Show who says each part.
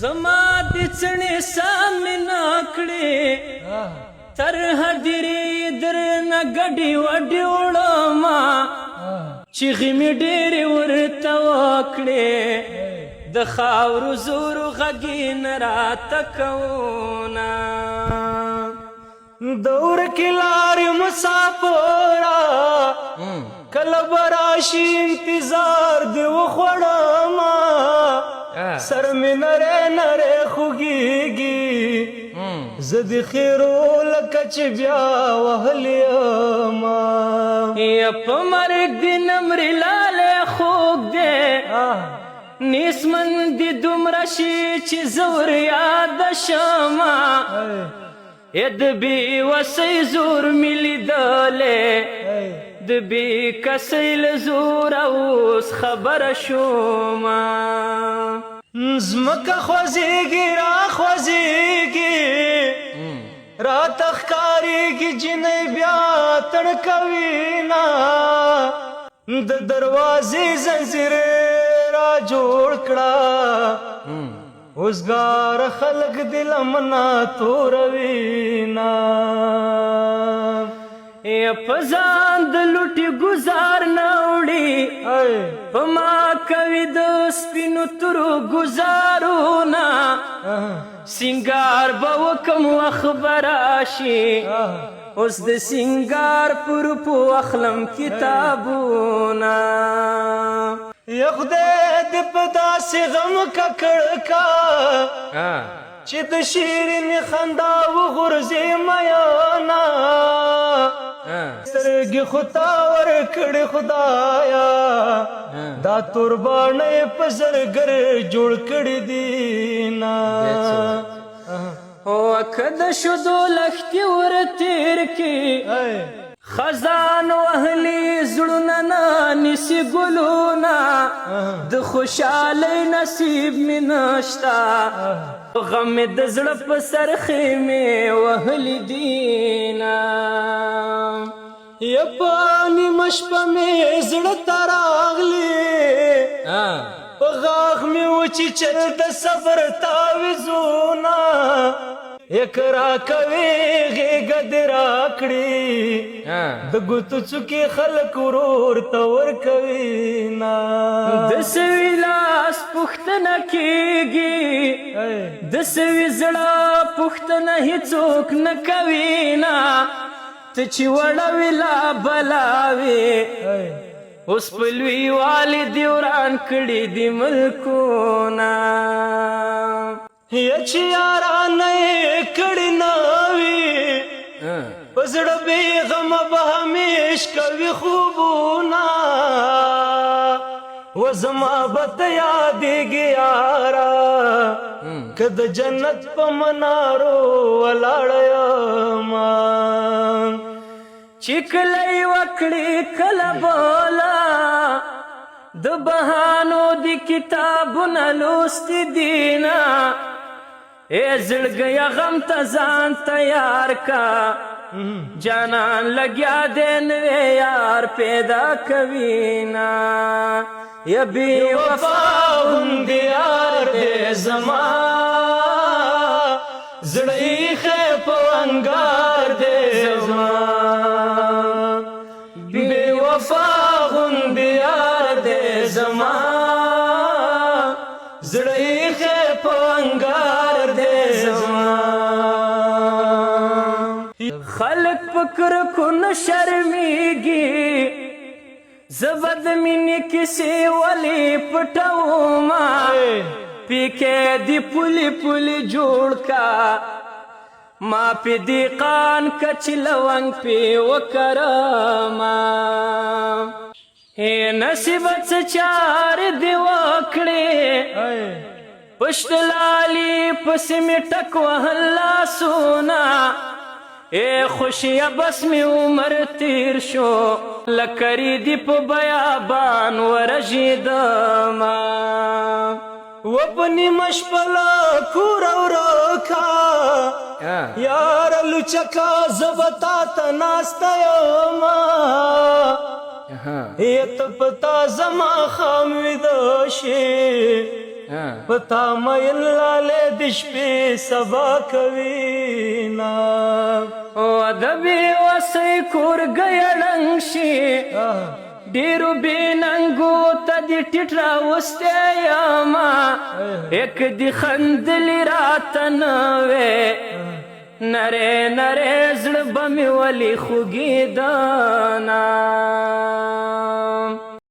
Speaker 1: زما د څڼې سامې ناکړې تر هدیرې درنه ګډې وډې وړمه چیغې مې ډېرې ورته وکړې د خاورو زورو غږې نه راته کوونه د ورکې لارې مسافره کله به راشي انتظار دې وخوړمه سر مې نری نری خوږېږي زه د خیرو لکه چې بیا وهلی یمه په مرګ دې نه مرې لالی خوږ دی نیسمن دې دومره شي چې زه ور یاده شمه د بې وسۍ زور مې لیدلی د بې کسۍ له زوره اوس خبره شومه ځمکه خوځېږي را خوځېږي راته ښکارېږي جنۍ بیا تړکوینه د دروازې زنځیر را جوړ کړه اوزګار خلق دې لمنه توروینه په ځان د لوټي ګزار نه وړي په ما کوي د سپینو تورو ګزارونه سینګار به وکم وخت به راشي اوس د سینګار پر پو اخلم کتابونه یا خدای دې په داسې غم ککړ کا چې د شیرین خندا وغورځي میانه سترګې خو تا ورکړې خدایا دا توربانې په زرګر جوړ کړې دینه او که د شودو لښتې ور تېر کړي خزان وهلي زړونه نه نیسي ګلونه د خوشحالۍ نصیب مې نشته غم مې د زړه په سر خیمې وهلي دینه یا په نیمه شپه مې زړه ته راغلي په غاښ مې وچیچل د صبر تاویزونه یک راکوي غېږه دې راکړي د ګوتو څوکې خلک ورور ته ورکوینه د سوي لاس پوښتنه کېږي د سوي زړه پوښتنه هېڅوک نه کوینه ته چې وړوې لا بلاوې اوس په لوی والي دې وران کړي دي ملکونه یا چې یارانه یې کړي نه وي په زړه بېغمه به همیش کوي خوبونه و زما به ته یادېږي یاره که د جنت په منارو ولاړه یمه چې کله یې وکړې کله بوله د بهانو د کتابونه لوستي دینه ای زړګیه غم ته ځان تیار کا جانان لګیا دی نوی یار پیدا کوینه یا بې وفا غوندې یار دی زما زړه ایښی په انګار دی زما بې وفا غوندې یار دی زما زړه ایښی په انګار دی زما خلق په کرکو نه شرمېږي زه به د مینې کیسې ولې پټومه پیکې دې پولې پولې جوړ کا ما پې دیقان کچ لونګ پې وکرمه نصیبه څه چارې دې وکړې پشت لالي پسې مې ټک وهل لاسونه ای خوشیه بس مې عمر تیر شو لکه ریدي په بیابان ورژېدمه و په نیمه شپه له کوره ورکه یاره لوچکه زه به تا ته ناسته یمه ته پتا زما خام ویده شي
Speaker 2: پتا مین لاله د شپې سبا کوي نا
Speaker 1: او ادبي وسې کور ګړنګ شي ډیرو بیننګو ته دې ټیټ راوستی یما یک دې خندلي راته نه وې نرې نرې زړه به مې ولې خوږېده نه